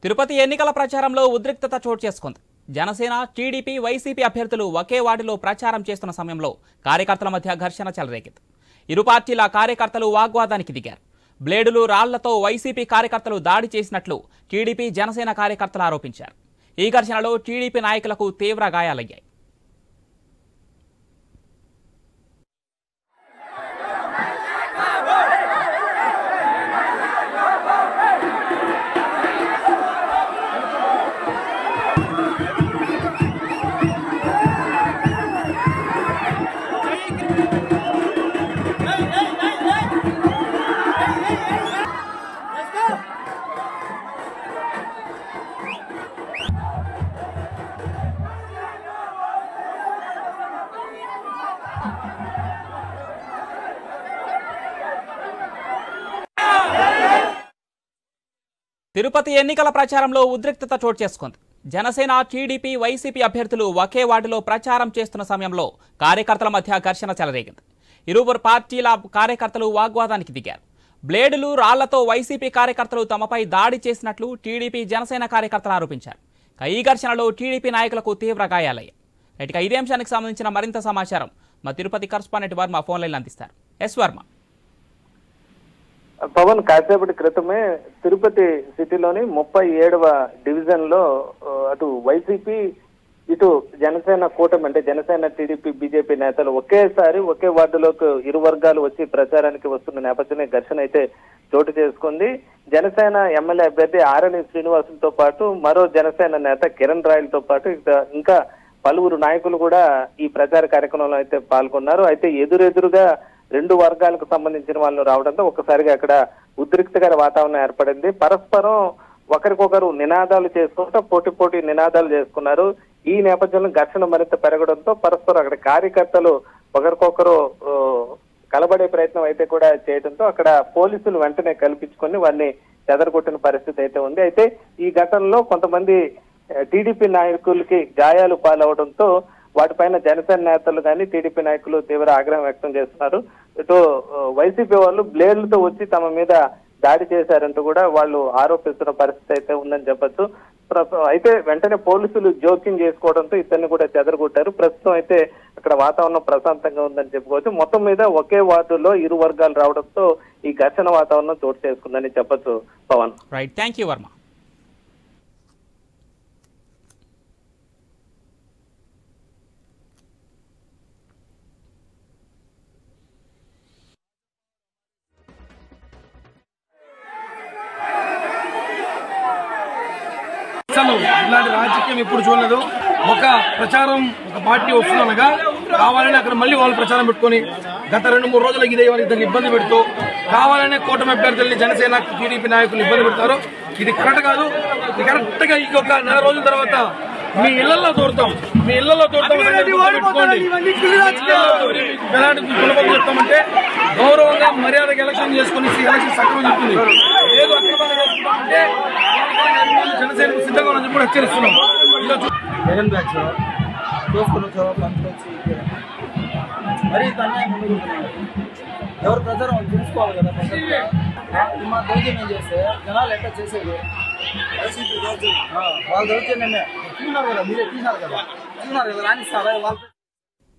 తిరుపతి ఎన్నికల ప్రచారంలో ఉద్రిక్తత చోటు చేసుకుంది. జనసేన, టీడీపీ, వైసీపీ అభ్యర్థులు ఒకే వార్డులో ప్రచారం చేస్తున్న సమయంలో కార్యకర్తల మధ్య ఘర్షణ చెలరేగింది. ఇరు పార్టీల కార్యకర్తలు వాగ్వాదానికి దిగారు. బ్లేడులు, రాళ్లతో వైసీపీ కార్యకర్తలు దాడి చేసినట్లు టీడీపీ, జనసేన కార్యకర్తలు ఆరోపించారు. ఈ ఘర్షణలో టీడీపీ నాయకులకు తీవ్ర గాయాలయ్యాయి. తిరుపతి ఎన్నికల ప్రచారంలో ఉద్రిక్తత చోటు చేసుకుంది. జనసేన, టీడీపీ, వైసీపీ అభ్యర్థులు ఒకే వార్డులో ప్రచారం చేస్తున్న సమయంలో కార్యకర్తల మధ్య ఘర్షణ చెలరేగింది. ఇరువురు పార్టీల కార్యకర్తలు వాగ్వాదానికి దిగారు. బ్లేడులు, రాళ్లతో వైసీపీ కార్యకర్తలు తమపై దాడి చేసినట్లు టీడీపీ, జనసేన కార్యకర్తలు ఆరోపించారు. ఈ ఘర్షణలో టీడీపీ నాయకులకు తీవ్ర గాయాలయ్యాయి. ఇదే అంశానికి సంబంధించిన మరింత సమాచారం మా Tirupati correspondent Varma phone line అందిస్తారు. ఎస్ వర్మ. పవన్, కాసేపటి క్రితమే తిరుపతి సిటీలోని 37వ డివిజన్ లో అటు వైసీపీ, ఇటు జనసేన కూటమి అంటే జనసేన, టీడీపీ, బీజేపీ నేతలు ఒకేసారి ఒకే వార్డులోకి ఇరు వర్గాలు వచ్చి ప్రచారానికి వస్తున్న నేపథ్యంలో ఘర్షణ అయితే చోటు చేసుకుంది. జనసేన ఎమ్మెల్యే అభ్యర్థి ఆరణి శ్రీనివాసులతో పాటు మరో జనసేన నేత కిరణ్ రాయలతో పాటు ఇంకా పలువురు నాయకులు కూడా ఈ ప్రచార కార్యక్రమంలో అయితే పాల్గొన్నారు. అయితే ఎదురెదురుగా రెండు వర్గాలకు సంబంధించిన వాళ్ళు రావడంతో ఒక్కసారిగా అక్కడ ఉద్రిక్తకర వాతావరణం ఏర్పడింది. పరస్పరం ఒకరికొకరు నినాదాలు చేసుకుంటూ పోటీ నినాదాలు చేసుకున్నారు. ఈ నేపథ్యంలో ఘర్షణ మరింత పెరగడంతో పరస్పరం అక్కడ కార్యకర్తలు ఒకరికొకరు కలబడే ప్రయత్నం అయితే కూడా చేయడంతో అక్కడ పోలీసులు వెంటనే కల్పించుకొని వారిని చెదరగొట్టిన పరిస్థితి అయితే ఉంది. అయితే ఈ ఘటనలో కొంతమంది టీడీపీ నాయకులకి గాయాలు పాలవడంతో వాటిపైన జనసేన నేతలు కానీ టీడీపీ నాయకులు తీవ్ర ఆగ్రహం వ్యక్తం చేస్తున్నారు. ఇటు వైసీపీ వాళ్ళు బ్లేడ్లతో వచ్చి తమ మీద దాడి చేశారంటూ కూడా వాళ్ళు ఆరోపిస్తున్న పరిస్థితి అయితే ఉందని చెప్పొచ్చు. అయితే వెంటనే పోలీసులు జోక్యం చేసుకోవడంతో ఇద్దరిని కూడా చెదరగొట్టారు. ప్రస్తుతం అయితే అక్కడ వాతావరణం ప్రశాంతంగా ఉందని చెప్పుకోవచ్చు. మొత్తం మీద ఒకే వార్డులో ఇరు వర్గాలు రావడంతో ఈ ఘర్షణ వాతావరణం చోటు చేసుకుందని చెప్పొచ్చు. Pavan, right, thank you Varma. అసలు ఇలాంటి రాజకీయం ఎప్పుడు చూడలేదు. ఒక ప్రచారం, ఒక పార్టీ వస్తుందనగా కావాలని అక్కడ మళ్ళీ వాళ్ళు ప్రచారం పెట్టుకొని గత 2-3 రోజులకి ఇదే ఇద్దరికి ఇబ్బంది పెడుతూ కావాలనే కూటమి అభ్యర్థుల్ని జనసేన, టీడీపీ నాయకులు ఇబ్బంది పెడతారు. ఇది కరెక్ట్ కాదు. ఇది కరెక్ట్ గా ఇంకొక 4 రోజుల తర్వాత మీ ఇళ్లలో దూరుతాం పెట్టుకోండి. ఎలాంటి సులభం చెప్తామంటే గౌరవంగా మర్యాదగా ఎలక్షన్ చేసుకుని ఎలక్షన్ సక్రమం చెప్తుంది. ఏదో అక్రమంగా చేసుకుంటామంటే జనసేనకు సిద్ధంగా ఉన్నది కూడా హెచ్చరిస్తున్నాం. జగన్ బ్యాచ్ చూసుకుని మరీ తన్యాయం ముందుకుంటున్నారు. ఎవరు ప్రచారం వాళ్ళు చూసుకోవాలి కదా. మా దౌర్జన్యం చేస్తే జనాలు ఎట్లా చేసేది? వాళ్ళు దౌర్జన్యమే చూస్తున్నారు కదా, మీరే చూసినారు కదా రాణిస్తారా వాళ్ళు.